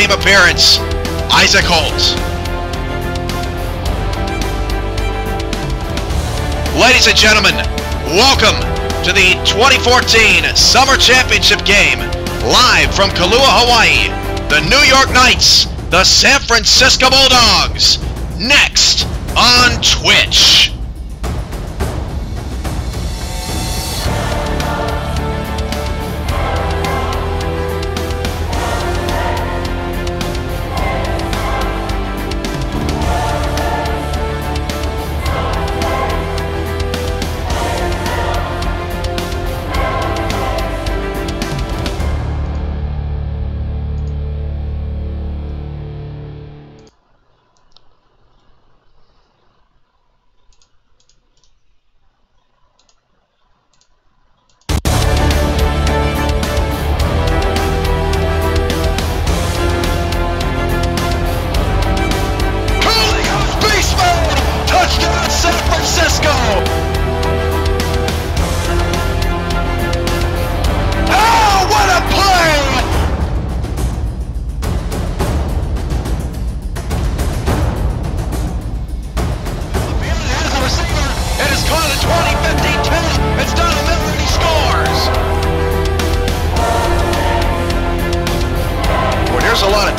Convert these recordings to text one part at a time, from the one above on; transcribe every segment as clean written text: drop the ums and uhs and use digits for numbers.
game appearance, Isaac Holt. Ladies and gentlemen, welcome to the 2014 Summer Championship game, live from Kailua, Hawaii. The New York Knights, the San Francisco Bulldogs, next on Twitch.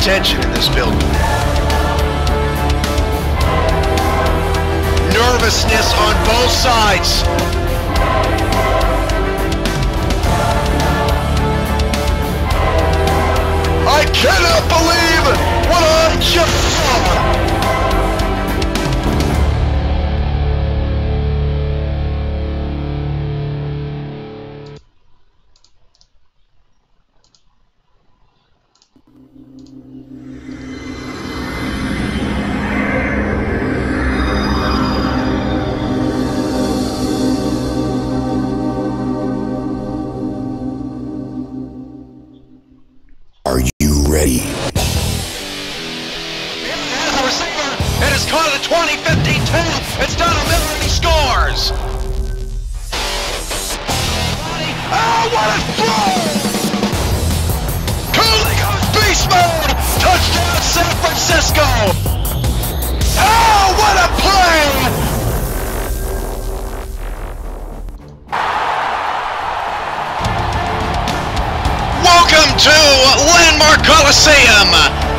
Tension in this building. Nervousness on both sides. I cannot believe what I just saw.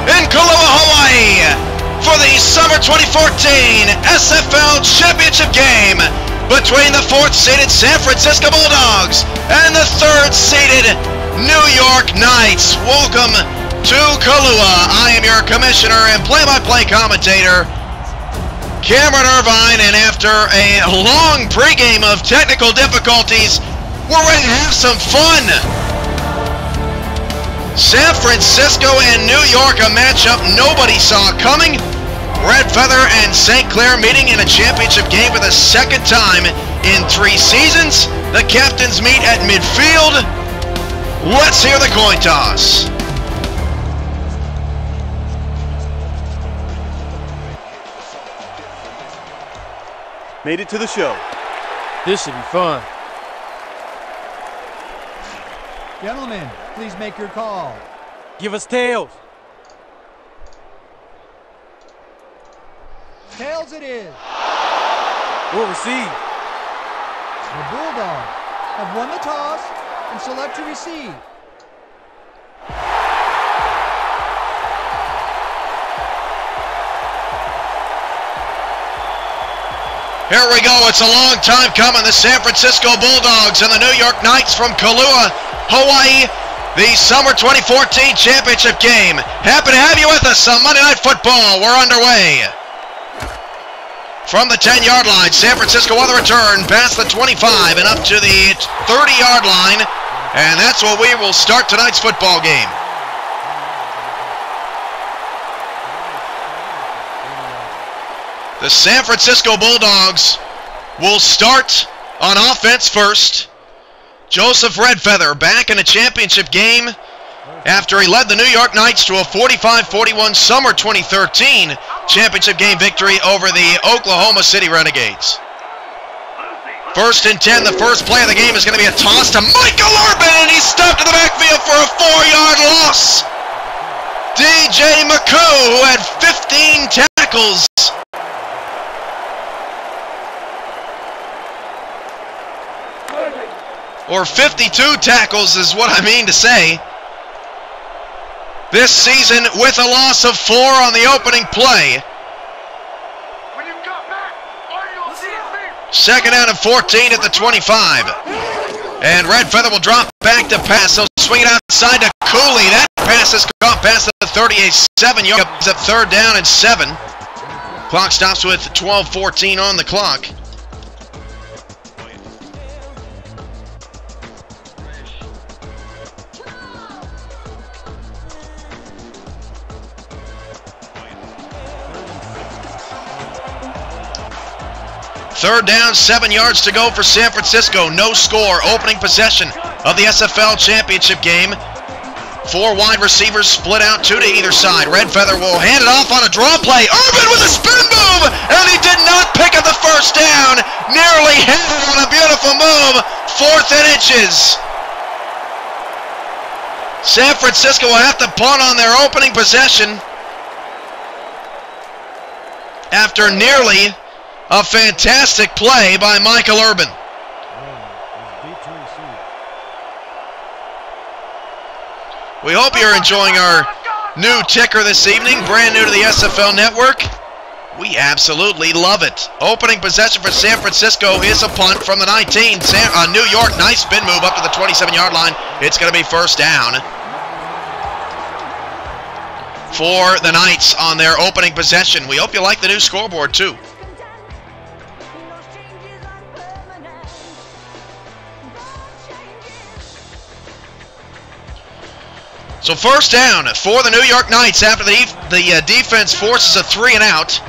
In Kailua, Hawaii, for the Summer 2014 SFL Championship game between the 4th-seeded San Francisco Bulldogs and the 3rd-seeded New York Knights. Welcome to Kailua. I am your commissioner and play-by-play commentator, Cameron Irvine, and after a long pregame of technical difficulties, we're ready to have some fun. San Francisco and New York, a matchup nobody saw coming. Red Feather and St. Clair meeting in a championship game for the 2nd time in 3 seasons. The captains meet at midfield. Let's hear the coin toss. Made it to the show. This should be fun. Gentlemen, please make your call. Give us tails. Tails it is. We'll receive. The Bulldogs have won the toss and select to receive. Here we go. It's a long time coming. The San Francisco Bulldogs and the New York Knights from Kailua, Hawaii. The Summer 2014 Championship game. Happy to have you with us on Monday Night Football. We're underway. From the 10-yard line, San Francisco on the return, past the 25 and up to the 30-yard line. And that's where we will start tonight's football game. The San Francisco Bulldogs will start on offense first. Joseph Redfeather back in a championship game after he led the New York Knights to a 45-41 Summer 2013 championship game victory over the Oklahoma City Renegades. 1st and 10, the first play of the game is going to be a toss to Michael Urban, and he's stuffed in the backfield for a 4-yard loss. DJ McCoo, who had 15 tackles. Or 52 tackles is what I mean to say. This season with a loss of 4 on the opening play. Second down and 14 at the 25. And Red Feather will drop back to pass. They'll swing it outside to Cooley. That pass is caught past the 38-7 yards at third down and 7. Clock stops with 12:14 on the clock. Third down, 7 yards to go for San Francisco. No score. Opening possession of the SFL championship game. 4 wide receivers split out, 2 to either side. Red Feather will hand it off on a draw play. Urban with a spin move, and he did not pick up the first down. Nearly had it on a beautiful move. 4th and inches. San Francisco will have to punt on their opening possession after nearly a fantastic play by Michael Urban. We hope you're enjoying our new ticker this evening, brand new to the SFL network. We absolutely love it. Opening possession for San Francisco is a punt from the 19. New York, nice spin move up to the 27-yard line. It's going to be first down for the Knights on their opening possession. We hope you like the new scoreboard too. So first down for the New York Knights after the defense forces a 3 and out.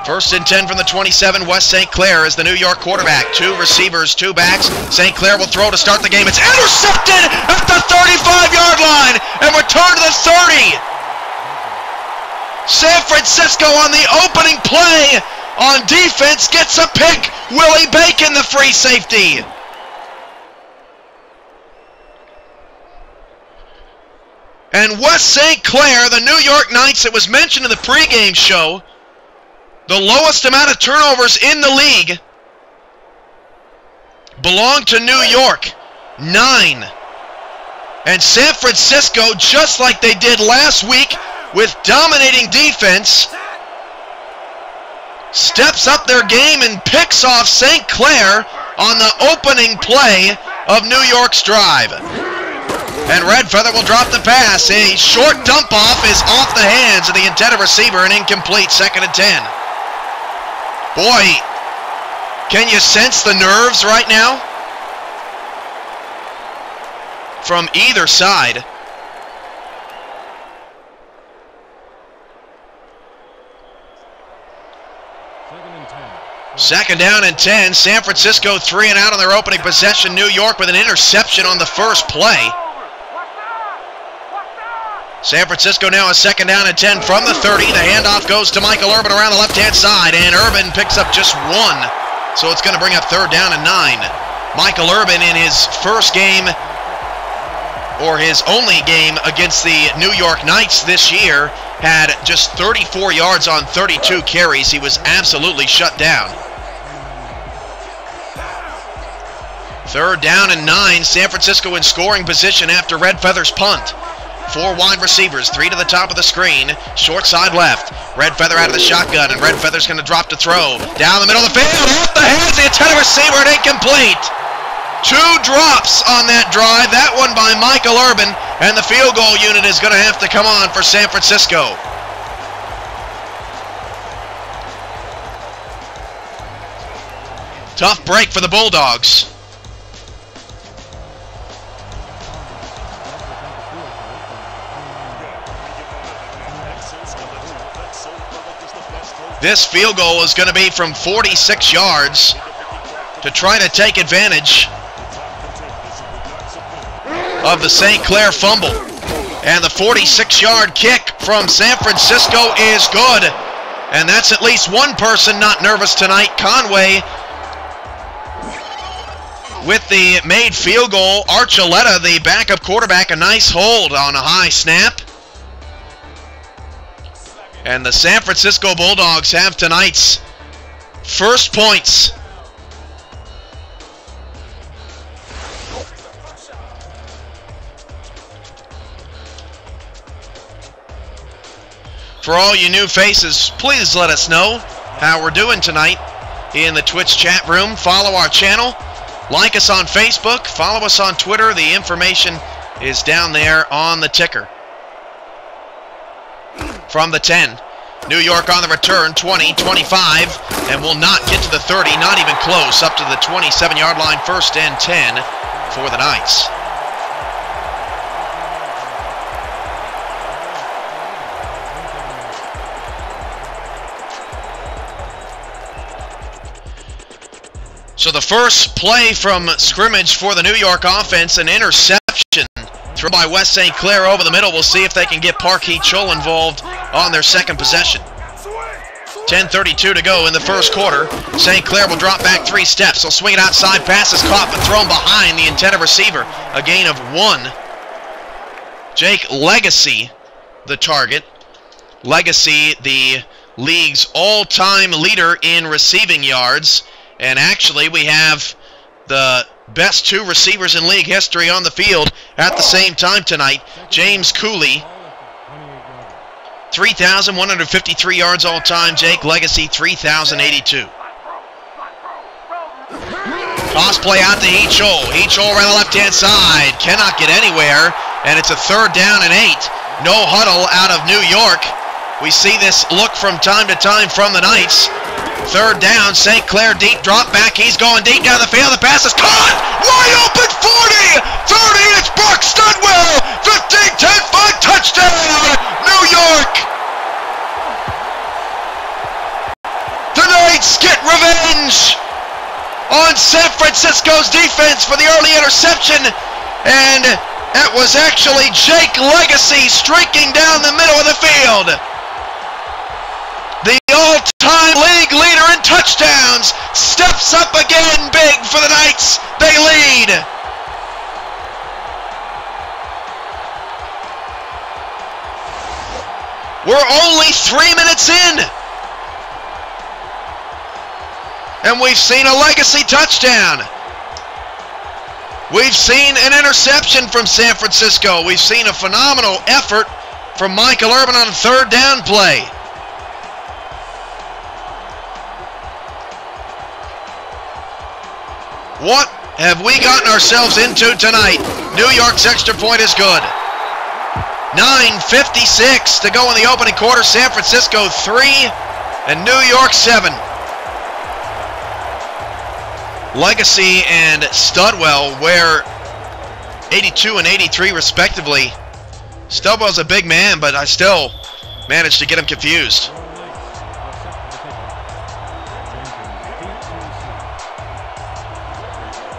First and 10 from the 27. Wes St. Clair is the New York quarterback. 2 receivers, 2 backs. St. Clair will throw to start the game. It's intercepted at the 35-yard line and returned to the 30. San Francisco on the opening play on defense gets a pick. Willie Bacon, the free safety. And Wes St. Clair, the New York Knights, it was mentioned in the pregame show, the lowest amount of turnovers in the league belong to New York, 9. And San Francisco, just like they did last week with dominating defense, steps up their game and picks off St. Clair on the opening play of New York's drive. And Red Feather will drop the pass. A short dump off is off the hands of the intended receiver and incomplete. 2nd and 10. Boy, can you sense the nerves right now? From either side. Second down and 10. San Francisco 3 and out on their opening possession. New York with an interception on the first play. San Francisco now a second down and 10 from the 30. The handoff goes to Michael Urban around the left-hand side, and Urban picks up just 1. So it's going to bring up third down and 9. Michael Urban in his first game, or his only game against the New York Knights this year, had just 34 yards on 32 carries. He was absolutely shut down. Third down and 9. San Francisco in scoring position after Red Feather's punt. 4 wide receivers, 3 to the top of the screen, short side left. Red Feather out of the shotgun, and Red Feather's going to drop to throw. Down the middle of the field, off the hands of the intended receiver, and incomplete. 2 drops on that drive, that one by Michael Urban, and the field goal unit is going to have to come on for San Francisco. Tough break for the Bulldogs. This field goal is going to be from 46 yards to try to take advantage of the St. Clair fumble. And the 46-yard kick from San Francisco is good. And that's at least one person not nervous tonight. Conway with the made field goal. Archuleta, the backup quarterback, a nice hold on a high snap. And the San Francisco Bulldogs have tonight's first points. For all you new faces, please let us know how we're doing tonight in the Twitch chat room. Follow our channel, like us on Facebook, follow us on Twitter. The information is down there on the ticker. From the 10, New York on the return, 20, 25, and will not get to the 30, not even close, up to the 27-yard line, 1st and 10 for the Knights. So the first play from scrimmage for the New York offense, an interception thrown by West St. Clair over the middle. We'll see if they can get Park Hee-Chol involved on their second possession. 10:32 to go in the first quarter. St. Clair will drop back 3 steps. They'll swing it outside. Pass is caught but thrown behind the intended receiver. A gain of 1. Jake Legacy, the target. Legacy, the league's all-time leader in receiving yards. And actually, we have the best 2 receivers in league history on the field at the same time tonight. James Cooley, 3,153 yards all time. Jake Legacy, 3,082. Toss play out to Hee-Chol. Hee-Chol around the left-hand side. Cannot get anywhere, and it's a 3rd down and 8. No huddle out of New York. We see this look from time to time from the Knights. 3rd down, St. Clair deep drop back. He's going deep down the field. The pass is caught. Wide open 40, 30. It's Buck Studwell. 15, 10, 5 touchdown. New York. The Knights get revenge on San Francisco's defense for the early interception. And it was actually Jake Legacy streaking down the middle of the field. The all-time league leader in touchdowns steps up again big for the Knights. They lead. We're only 3 minutes in, and we've seen a Legacy touchdown. We've seen an interception from San Francisco. We've seen a phenomenal effort from Michael Urban on a 3rd down play. What have we gotten ourselves into tonight? New York's extra point is good. 9:56 to go in the opening quarter. San Francisco 3 and New York 7. Legacy and Studwell wear 82 and 83 respectively. Studwell's a big man, but I still managed to get him confused.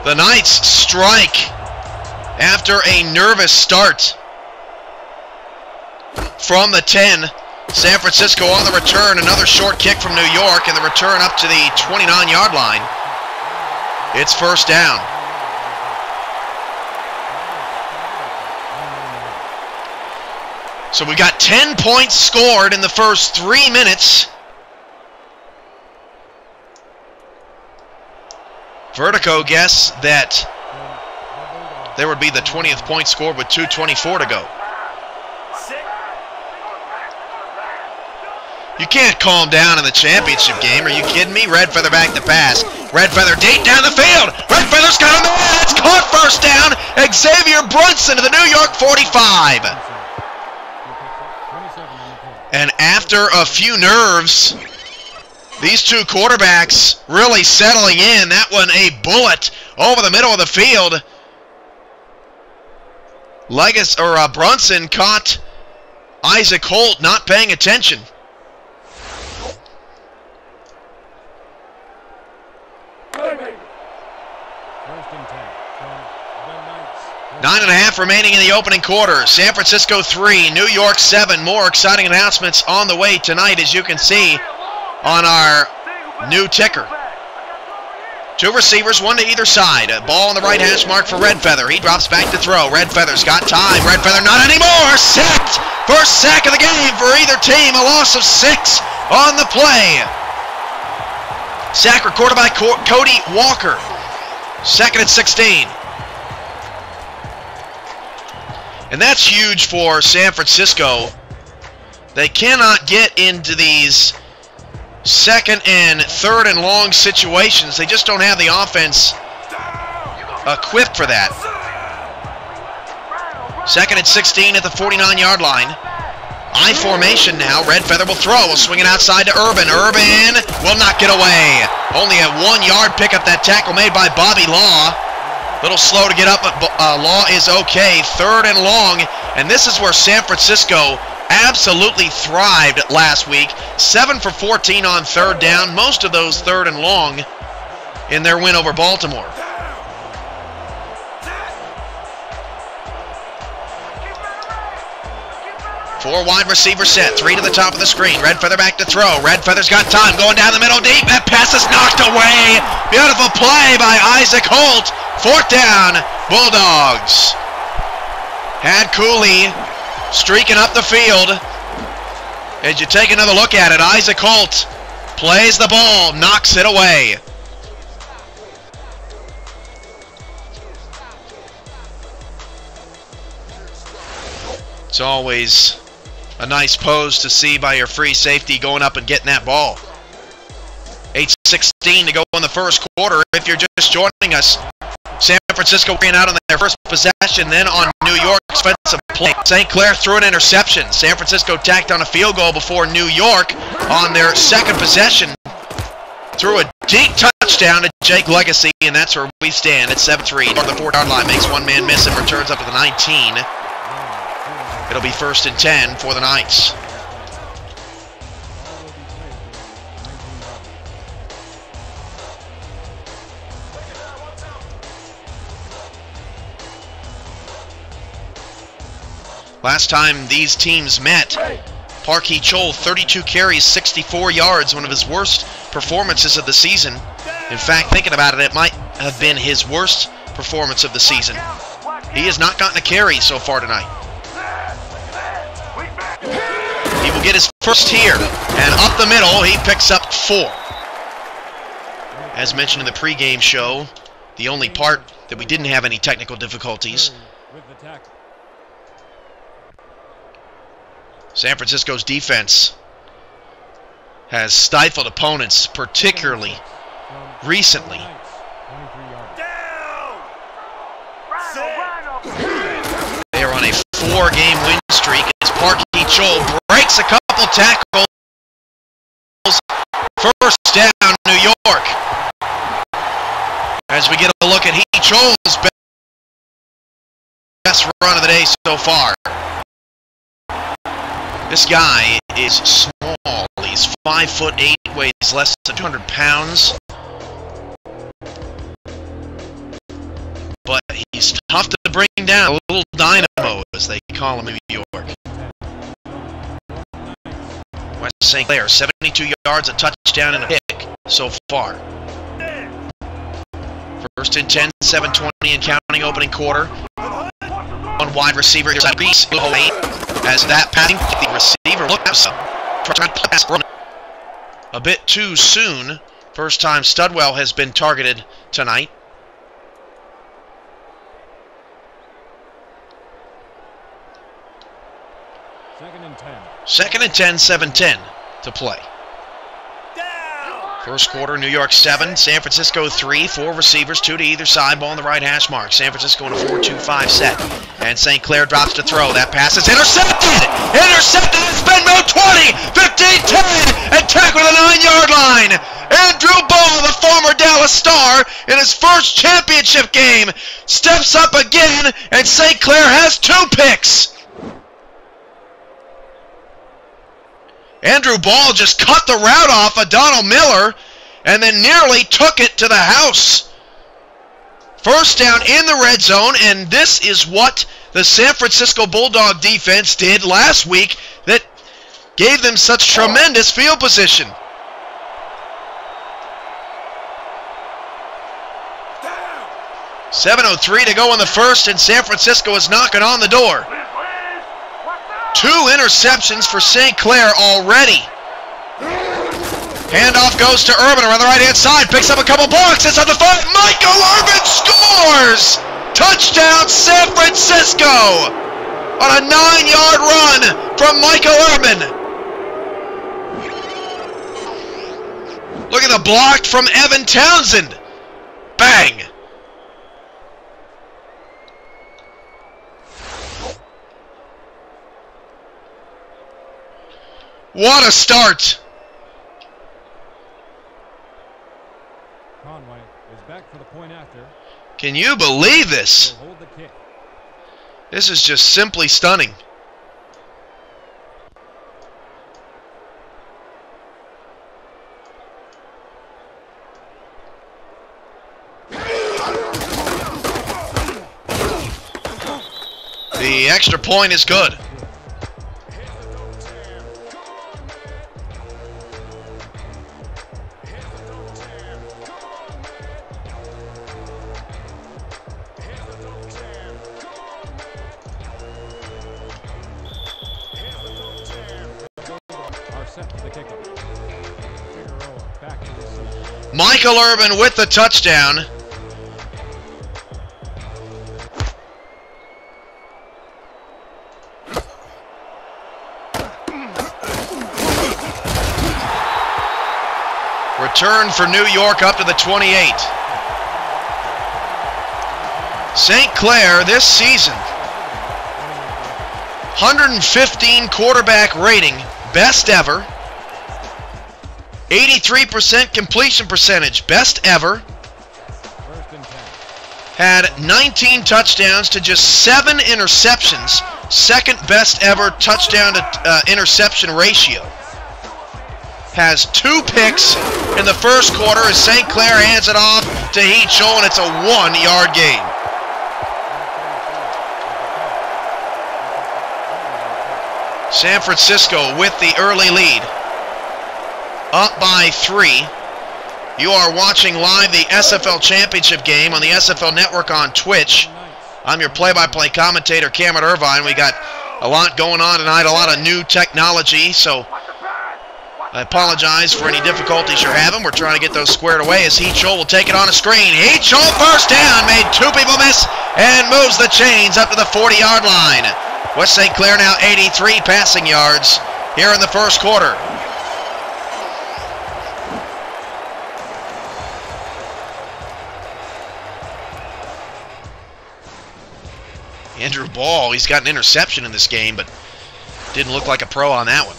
The Knights strike after a nervous start. From the 10, San Francisco on the return. Another short kick from New York, and the return up to the 29-yard line. It's 1st down. So we've got 10 points scored in the first 3 minutes. Vertigo guess that there would be the 20th point scored with 2:24 to go. You can't calm down in the championship game. Are you kidding me? Red Feather back to pass. Red Feather deep down the field. Red Feather's got a man. It's caught 1st down. Xavier Brunson to the New York 45. And after a few nerves, these 2 quarterbacks really settling in. That one a bullet over the middle of the field. Brunson caught Isaac Holt not paying attention. Nine and a half remaining in the opening quarter. San Francisco 3, New York 7. More exciting announcements on the way tonight, as you can see on our new ticker. Two receivers, one to either side. A ball on the right hash mark for Red Feather. He drops back to throw. Red Feather's got time. Red Feather not anymore. Sacked. First sack of the game for either team. A loss of 6 on the play. Sack recorded by Cody Walker. 2nd and 16. And that's huge for San Francisco. They cannot get into these 2nd and 3rd and long situations. They just don't have the offense equipped for that. 2nd and 16 at the 49-yard line. I formation now. Red Feather will throw. Will swing it outside to Urban. Urban will not get away. Only a 1-yard pickup. That tackle made by Bobby Law. A little slow to get up, but Law is okay. 3rd and long. And this is where San Francisco absolutely thrived last week. 7 for 14 on 3rd down. Most of those 3rd and long in their win over Baltimore. Four wide receiver set. 3 to the top of the screen. Red Feather back to throw. Red Feather's got time. Going down the middle deep. That pass is knocked away. Beautiful play by Isaac Holt. 4th down. Bulldogs. Had Cooley streaking up the field. As you take another look at it, Isaac Holt plays the ball, knocks it away. It's always a nice pose to see by your free safety going up and getting that ball. 8:16 to go in the first quarter. If you're just joining us, San Francisco ran out on their first possession, then on New York's offensive play. St. Clair threw an interception. San Francisco tacked on a field goal before New York on their 2nd possession. Threw a deep touchdown to Jake Legacy, and that's where we stand at 7-3. On the 4-yard line, makes one man miss and returns up to the 19. It'll be 1st and 10 for the Knights. Last time these teams met, Parkey Chol, 32 carries, 64 yards, one of his worst performances of the season. In fact, thinking about it, it might have been his worst performance of the season. He has not gotten a carry so far tonight. He will get his first here, and up the middle, he picks up 4. As mentioned in the pregame show, the only part that we didn't have any technical difficulties. San Francisco's defense has stifled opponents, particularly recently. They are on a 4-game win streak as Parkey Chol breaks a couple tackles. First down, New York. As we get a look at Chol's best run of the day so far. This guy is small. He's 5'8", weighs less than 200 pounds. But he's tough to bring down. A little dynamo, as they call him in New York. West St. Clair, 72 yards, a touchdown, and a pick so far. 1st and 10, 7:20 and counting opening quarter. One wide receiver here, as that passing, the receiver looked up a bit too soon. First time Studwell has been targeted tonight. Second and 10, 7:10 to play. First quarter, New York 7, San Francisco 3, 4 receivers, 2 to either side, ball on the right hash mark. San Francisco in a 4-2-5 set. And St. Clair drops to throw. That pass is intercepted! Intercepted! It's been moved 20, 15, 10, and tackled at the 9-yard line. Andrew Ball, the former Dallas Star, in his first championship game, steps up again, and St. Clair has 2 picks. Andrew Ball just cut the route off of Donald Miller and then nearly took it to the house. First down in the red zone, and this is what the San Francisco Bulldog defense did last week that gave them such tremendous field position. 7:03 to go in the first, and San Francisco is knocking on the door. 2 interceptions for St. Clair already. Handoff goes to Urban around the right-hand side, picks up a couple blocks inside the 5. Michael Urban scores! Touchdown, San Francisco! On a 9-yard run from Michael Urban. Look at the block from Evan Townsend. Bang! What a start! Conway is back for the point after. Can you believe this? Hold the kick. This is just simply stunning. The extra point is good. Michael Urban with the touchdown. Return for New York up to the 28. St. Clair this season, 115 quarterback rating, best ever. 83% completion percentage, best ever. Had 19 touchdowns to just 7 interceptions, second best ever touchdown to interception ratio. Has 2 picks in the first quarter as St. Clair hands it off to Heachel, and it's a 1-yard gain. San Francisco with the early lead. Up by 3. You are watching live the SFL Championship game on the SFL Network on Twitch. I'm your play-by-play commentator, Cameron Irvine. We got a lot going on tonight, a lot of new technology, so I apologize for any difficulties you're having. We're trying to get those squared away as Heachel will take it on a screen. Heachel first down, made 2 people miss, and moves the chains up to the 40-yard line. West St. Clair now 83 passing yards here in the first quarter. Andrew Ball, he's got an interception in this game, but didn't look like a pro on that one.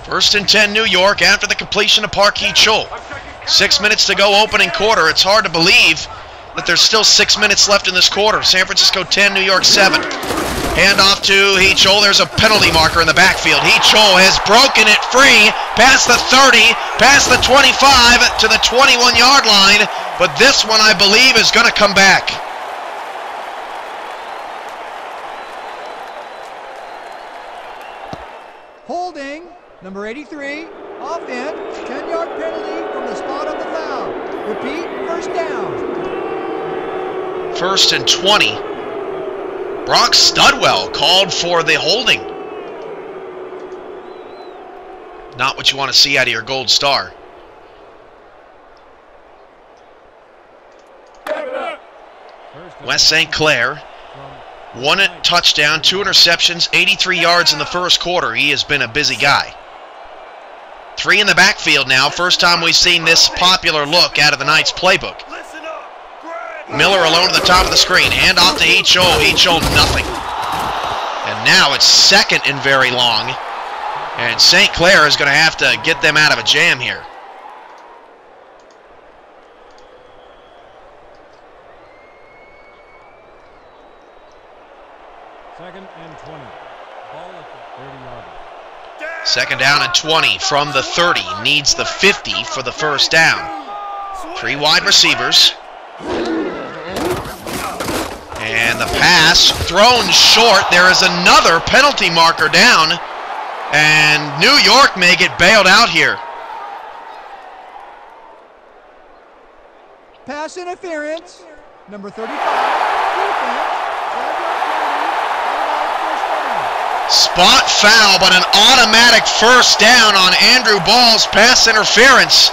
First and 10 New York after the completion of Park Heachel. 6 minutes to go opening quarter. It's hard to believe that there's still 6 minutes left in this quarter. San Francisco 10, New York 7. Handoff to Heachel. There's a penalty marker in the backfield. Heachel has broken it free past the 30, past the 25 to the 21-yard line. But this one, I believe, is going to come back. Holding, number 83, offense, 10-yard penalty from the spot of the foul. Repeat, first down. First and 20. Brock Studwell called for the holding. Not what you want to see out of your gold star. West St. Clair, 1 touchdown, 2 interceptions, 83 yards in the first quarter. He has been a busy guy. 3 in the backfield now. First time we've seen this popular look out of the Knights playbook. Miller alone at the top of the screen. Hand off to Heachel. Heachel, nothing. And now it's second and very long. And St. Clair is going to have to get them out of a jam here. Second and 20. Ball at the 30-yard line. Second down and 20 from the 30. Needs the 50 for the first down. 3 wide receivers. And the pass thrown short. There is another penalty marker down. And New York may get bailed out here. Pass interference. Number 35. Defense. Spot foul, but an automatic first down on Andrew Ball's pass interference.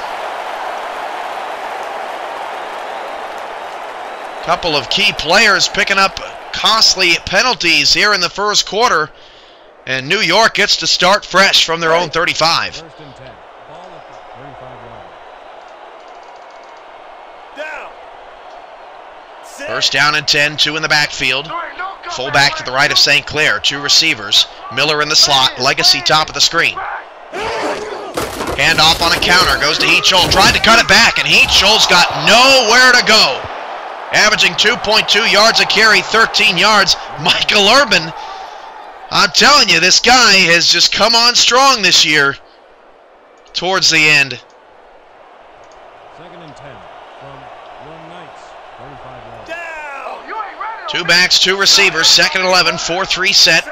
Couple of key players picking up costly penalties here in the first quarter. And New York gets to start fresh from their own 35. First and 10. Ball at the 35-yard. First down and 10, 2 in the backfield. Fullback to the right of St. Clair, 2 receivers. Miller in the slot, Legacy top of the screen. Handoff on a counter, goes to Heachol, tried to cut it back, and Heachol's got nowhere to go. Averaging 2.2 yards a carry, 13 yards. Michael Urban, I'm telling you, this guy has just come on strong this year towards the end. Second and 10 from Young Knights, 35 yards. Two backs, 2 receivers, second and 11, 4-3 set.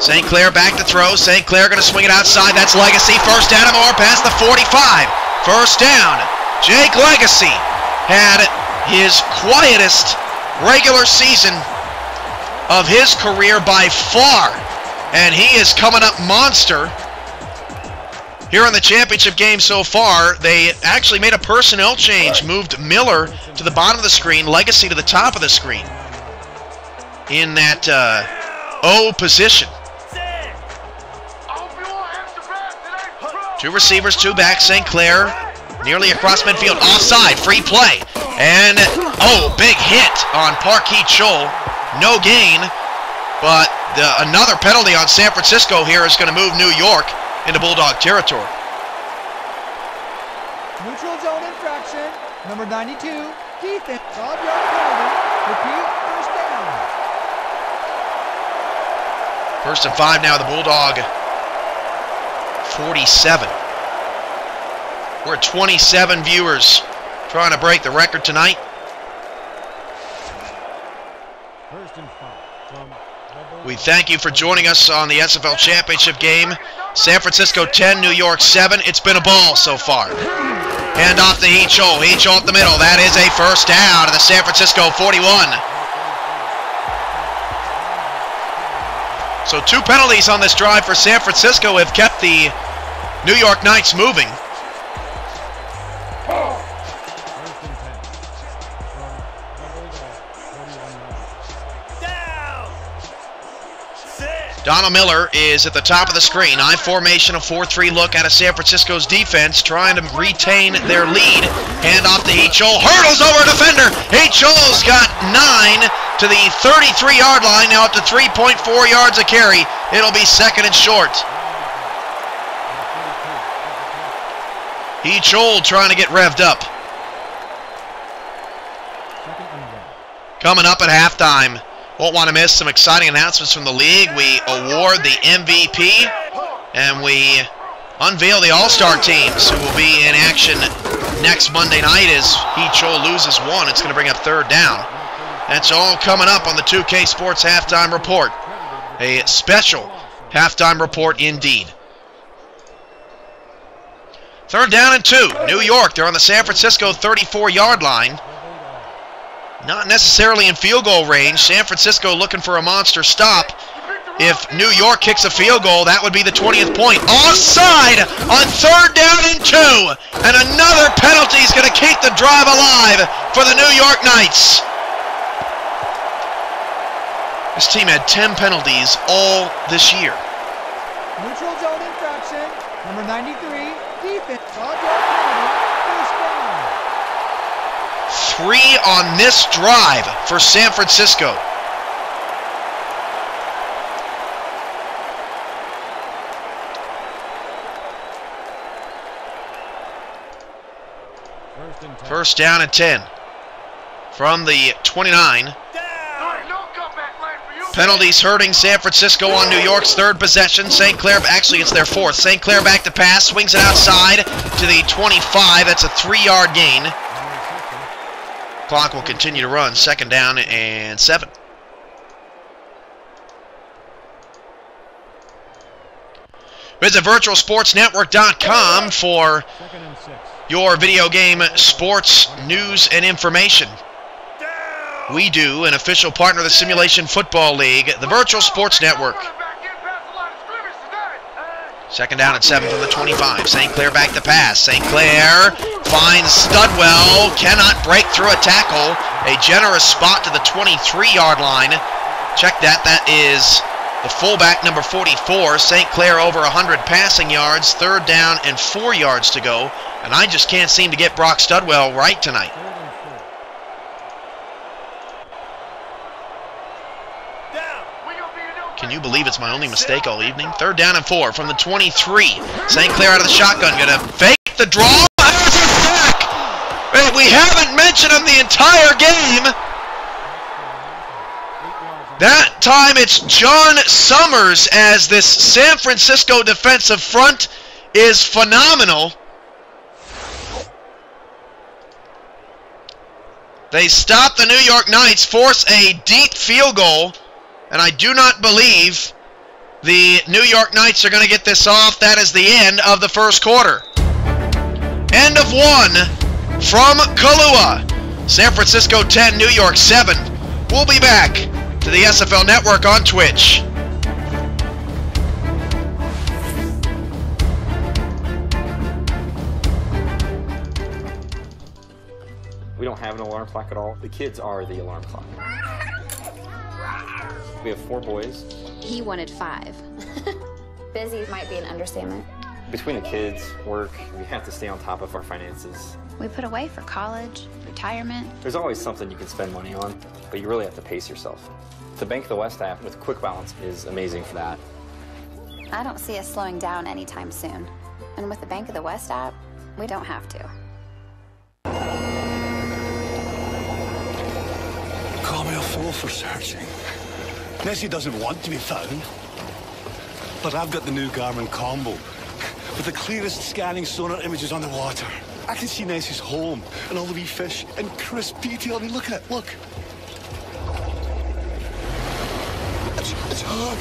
St. Clair back to throw. St. Clair going to swing it outside. That's Legacy. First down and more past the 45. First down. Jake Legacy had his quietest regular season of his career by far, and he is coming up monster here in the championship game so far. They actually made a personnel change, moved Miller to the bottom of the screen, Legacy to the top of the screen in that O position. 2 receivers, 2 backs. St. Clair nearly across midfield, offside, free play, and big hit on Parkeet Scholl. No gain, but another penalty on San Francisco here is going to move New York into Bulldog territory. Neutral zone infraction. Number 92. Defense. 12-yard penalty. Repeat. First down. First and 5 now, the Bulldog 47. We're at 27 viewers trying to break the record tonight. First and 5 from We thank you for joining us on the SFL Championship game. San Francisco 10, New York 7. It's been a ball so far. Hand off to Heachol. Heachol up the middle. That is a first down to the San Francisco 41. So 2 penalties on this drive for San Francisco have kept the New York Knights moving. Donald Miller is at the top of the screen. I formation, a 4-3 look at a San Francisco's defense, trying to retain their lead. Hand off to Heachol. Hurdles over a defender. Heachol's got 9 to the 33-yard line. Now up to 3.4 yards a carry. It'll be second and short. Heachol trying to get revved up. Coming up at halftime. Won't want to miss some exciting announcements from the league. We award the MVP, and we unveil the All-Star teams who will be in action next Monday night as Heachol loses 1. It's going to bring up third down. That's all coming up on the 2K Sports Halftime Report. A special halftime report indeed. Third down and 2. New York, they're on the San Francisco 34-yard line. Not necessarily in field goal range. San Francisco looking for a monster stop. If New York kicks a field goal, that would be the 20th point. Offside on third down and 2. And another penalty is going to keep the drive alive for the New York Knights. This team had 10 penalties all this year. Neutral zone infraction. Number 93. Defense. 12-yard penalty. First down. 3 on this drive for San Francisco. First down and 10 from the 29. Penalties hurting San Francisco on New York's third possession. St. Clair, actually it's their 4th. St. Clair back to pass, swings it outside to the 25. That's a 3-yard gain. Clock will continue to run. Second down and 7. Visit virtualsportsnetwork.com for your video game sports news and information. We do, an official partner of the Simulation Football League, the Virtual Sports Network. Second down and 7 from the 25. St. Clair back to pass. St. Clair finds Studwell, cannot break through a tackle. A generous spot to the 23-yard line. Check that, that is the fullback, number 44. St. Clair over 100 passing yards, 3rd down and 4 yards to go. And I just can't seem to get Brock Studwell right tonight. Can you believe it's my only mistake all evening? 3rd down and 4 from the 23. St. Clair out of the shotgun, gonna fake the draw. We haven't mentioned him the entire game. That time it's John Summers, as this San Francisco defensive front is phenomenal. They stop the New York Knights, force a deep field goal, and I do not believe the New York Knights are going to get this off. That is the end of the first quarter. End of 1 from Kahlua. San Francisco 10, New York 7. We'll be back to the SFL Network on Twitch. We don't have an alarm clock at all. The kids are the alarm clock. We have 4 boys. He wanted 5. Busy might be an understatement. Between the kids, work, we have to stay on top of our finances. We put away for college, retirement. There's always something you can spend money on, but you really have to pace yourself. The Bank of the West app with Quick Balance is amazing for that. I don't see us slowing down anytime soon. And with the Bank of the West app, we don't have to. Call me a fool for searching. Nessie doesn't want to be found. But I've got the new Garmin combo with the clearest scanning sonar images on the water. I can see Nessie's home and all the wee fish in crisp detail. I mean, look at it, look. It's her.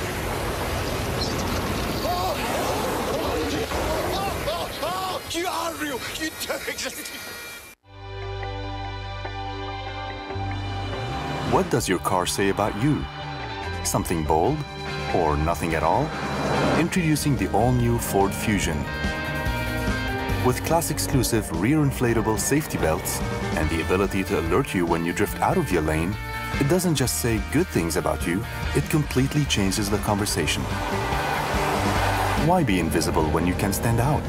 Oh, you are real. You do exist. What does your car say about you? Something bold? Or nothing at all? Introducing the all-new Ford Fusion. With class-exclusive rear inflatable safety belts and the ability to alert you when you drift out of your lane, it doesn't just say good things about you, it completely changes the conversation. Why be invisible when you can stand out?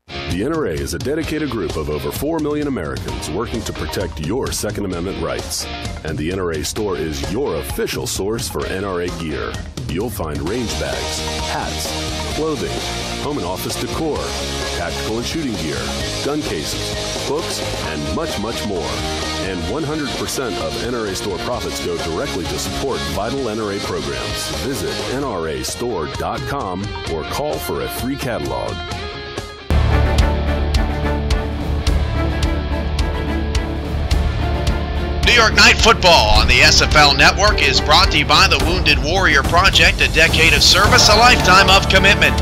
The NRA is a dedicated group of over 4 million Americans working to protect your Second Amendment rights. And the NRA store is your official source for NRA gear. You'll find range bags, hats, clothing, home and office decor, tactical and shooting gear, gun cases, books, and much, much more. And 100% of NRA store profits go directly to support vital NRA programs. Visit nrastore.com or call for a free catalog. New York Night Football on the SFL Network is brought to you by the Wounded Warrior Project, a decade of service, a lifetime of commitment.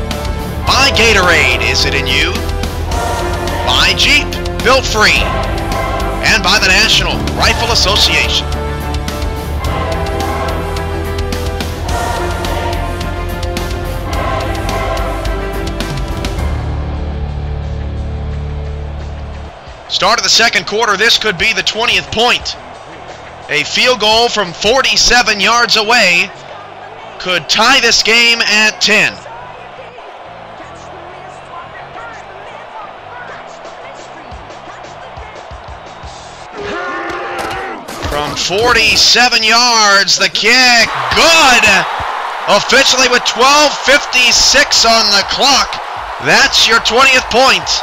By Gatorade, is it in you? By Jeep, built free. And by the National Rifle Association. Start of the second quarter, this could be the 20th point. A field goal from 47 yards away could tie this game at 10. From 47 yards, the kick, good! Officially with 12:56 on the clock, that's your 20th point.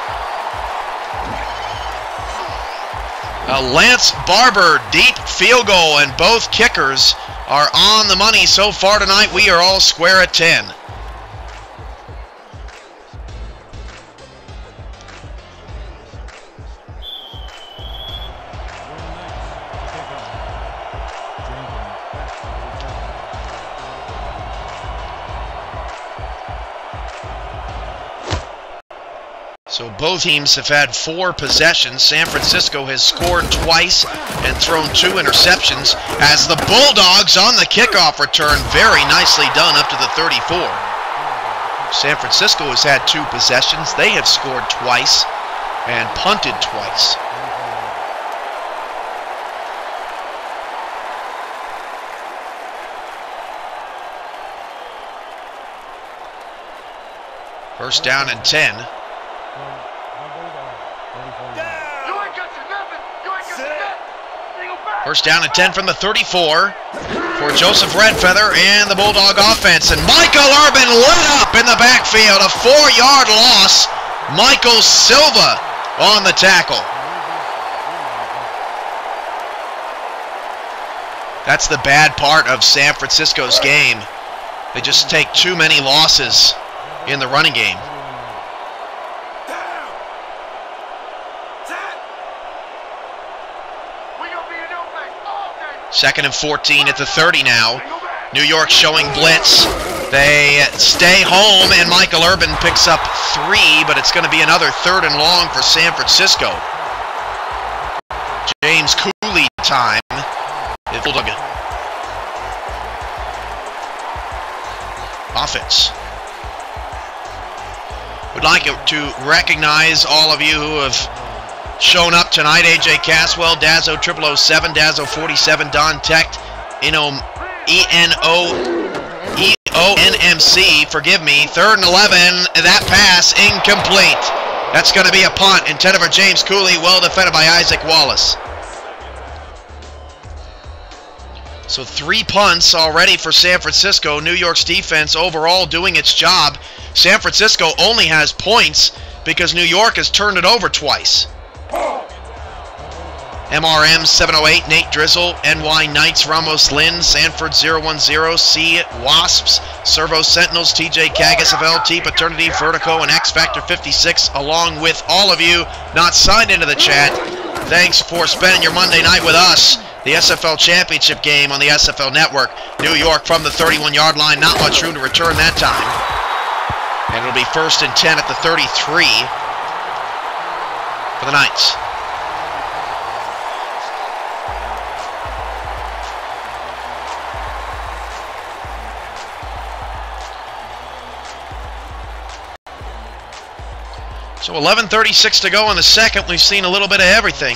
A Lance Barber deep field goal, and both kickers are on the money so far tonight. We are all square at 10. So both teams have had 4 possessions. San Francisco has scored twice and thrown 2 interceptions as the Bulldogs on the kickoff return, very nicely done up to the 34. San Francisco has had 2 possessions. They have scored twice and punted twice. First down and 10. First down and 10 from the 34 for Joseph Redfeather and the Bulldog offense. And Michael Urban lit up in the backfield. A 4-yard loss. Michael Silva on the tackle. That's the bad part of San Francisco's game. They just take too many losses in the running game. Second and 14 at the 30 now. New York showing blitz. They stay home, and Michael Urban picks up 3, but it's going to be another 3rd and long for San Francisco. James Cooley time. Offense. Would like to recognize all of you who have shown up tonight. AJ Caswell, Dazzo 0007, Dazzo 47, Don Techt, ENOEONMC, forgive me. 3rd and 11, that pass incomplete. That's going to be a punt intended for James Cooley, well defended by Isaac Wallace. So 3 punts already for San Francisco. New York's defense overall doing its job. San Francisco only has points because New York has turned it over twice. MRM 708, Nate Drizzle, NY Knights, Ramos Lynn, Sanford 010, C Wasps, Servo Sentinels, TJ Cag, SFL, T Paternity, Vertico, and X Factor 56, along with all of you not signed into the chat. Thanks for spending your Monday night with us. The SFL Championship game on the SFL Network. New York from the 31-yard line, not much room to return that time. And it'll be 1st and 10 at the 33 for the Knights. So 11:36 to go in the second. We've seen a little bit of everything.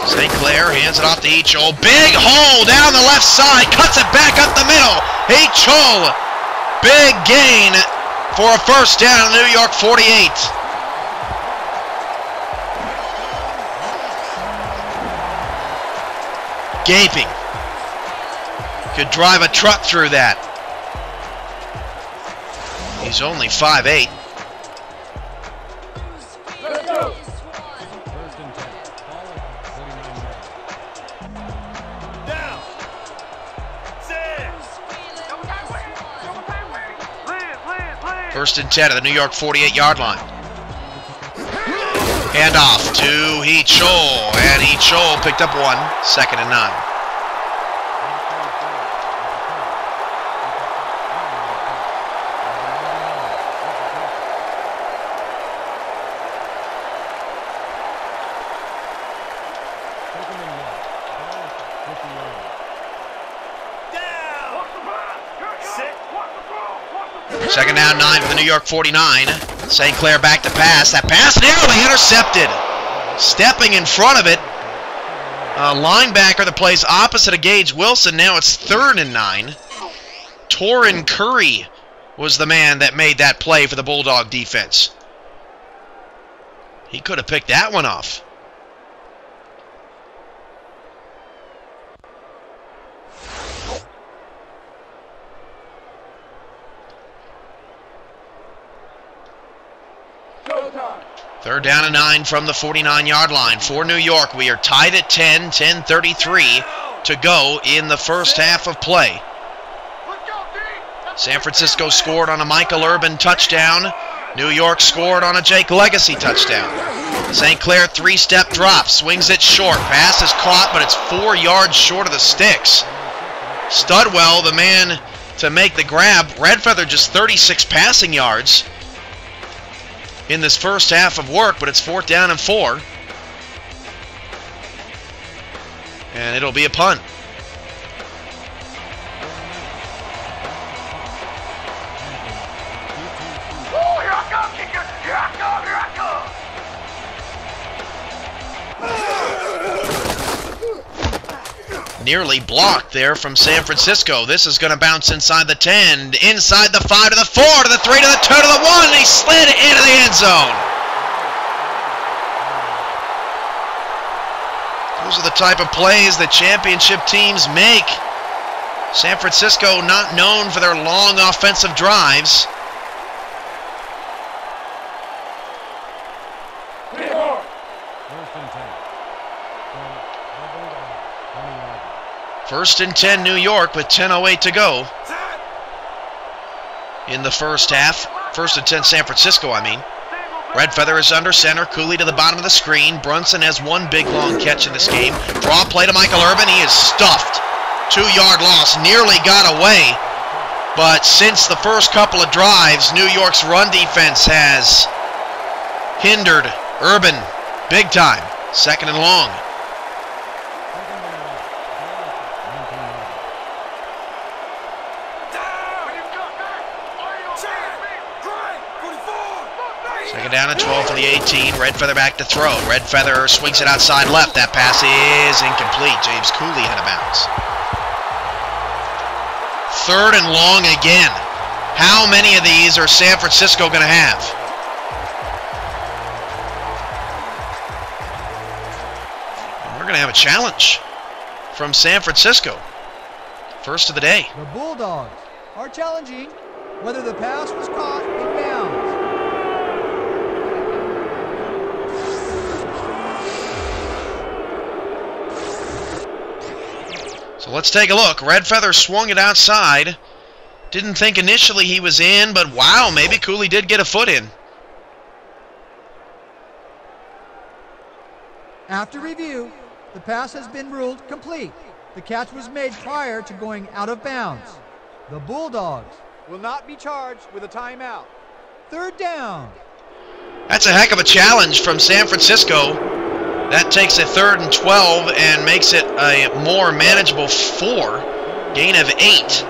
St. Clair hands it off to Echol. Big hole down the left side. Cuts it back up the middle. Echol. Big gain for a first down. New York 48. Gaping. Could drive a truck through that. He's only 5'8". First and 10 at the New York 48-yard line. Hand off to Echol, and Echol picked up 1, 2nd and 9. Second down 9 for the New York 49. St. Clair back to pass. That pass narrowly intercepted. Stepping in front of it. A linebacker that plays opposite of Gage Wilson. Now it's 3rd and 9. Torin Curry was the man that made that play for the Bulldog defense. He could have picked that one off. Third down and 9 from the 49-yard line for New York. We are tied at 10, 10:33 to go in the first half of play. San Francisco scored on a Michael Urban touchdown New York scored on a Jake Legacy touchdown. St. Clair 3-step drop, swings it short. Pass is caught, but it's 4 yards short of the sticks. Studwell, the man to make the grab. Redfeather just 36 passing yards in this first half of work, but it's 4th down and 4. And it'll be a punt. Nearly blocked there from San Francisco. This is going to bounce inside the 10, inside the 5 to the 4 to the 3 to the 2 to the 1, and he slid into the end zone. Those are the type of plays that championship teams make. San Francisco not known for their long offensive drives. First and 10 New York with 10:08 to go in the first half. First and 10 San Francisco, I mean. Redfeather is under center. Cooley to the bottom of the screen. Brunson has one big long catch in this game. Draw play to Michael Urban. He is stuffed. 2-yard loss. Nearly got away. But since the first couple of drives, New York's run defense has hindered Urban big time. 2nd and long. Second down and 12 for the 18. Redfeather back to throw. Redfeather swings it outside left. That pass is incomplete. James Cooley out of bounds. 3rd and long again. How many of these are San Francisco going to have? And we're going to have a challenge from San Francisco. First of the day. The Bulldogs are challenging whether the pass was caught in bounds. So let's take a look. Redfeather swung it outside. Didn't think initially he was in, but wow, maybe Cooley did get a foot in. After review, the pass has been ruled complete. The catch was made prior to going out of bounds. The Bulldogs will not be charged with a timeout. 3rd down. That's a heck of a challenge from San Francisco. That takes a 3rd and 12 and makes it a more manageable 4. Gain of 8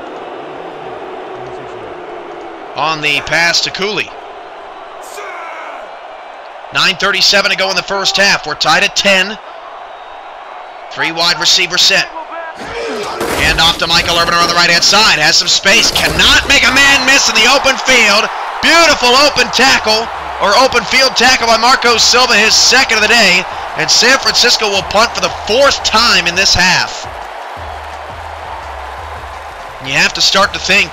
on the pass to Cooley. 9:37 to go in the first half. We're tied at 10. 3 wide receiver set. Hand off to Michael Urban on the right-hand side. Has some space. Cannot make a man miss in the open field. Beautiful open tackle, or open field tackle by Marco Silva, his 2nd of the day. And San Francisco will punt for the 4th time in this half. You have to start to think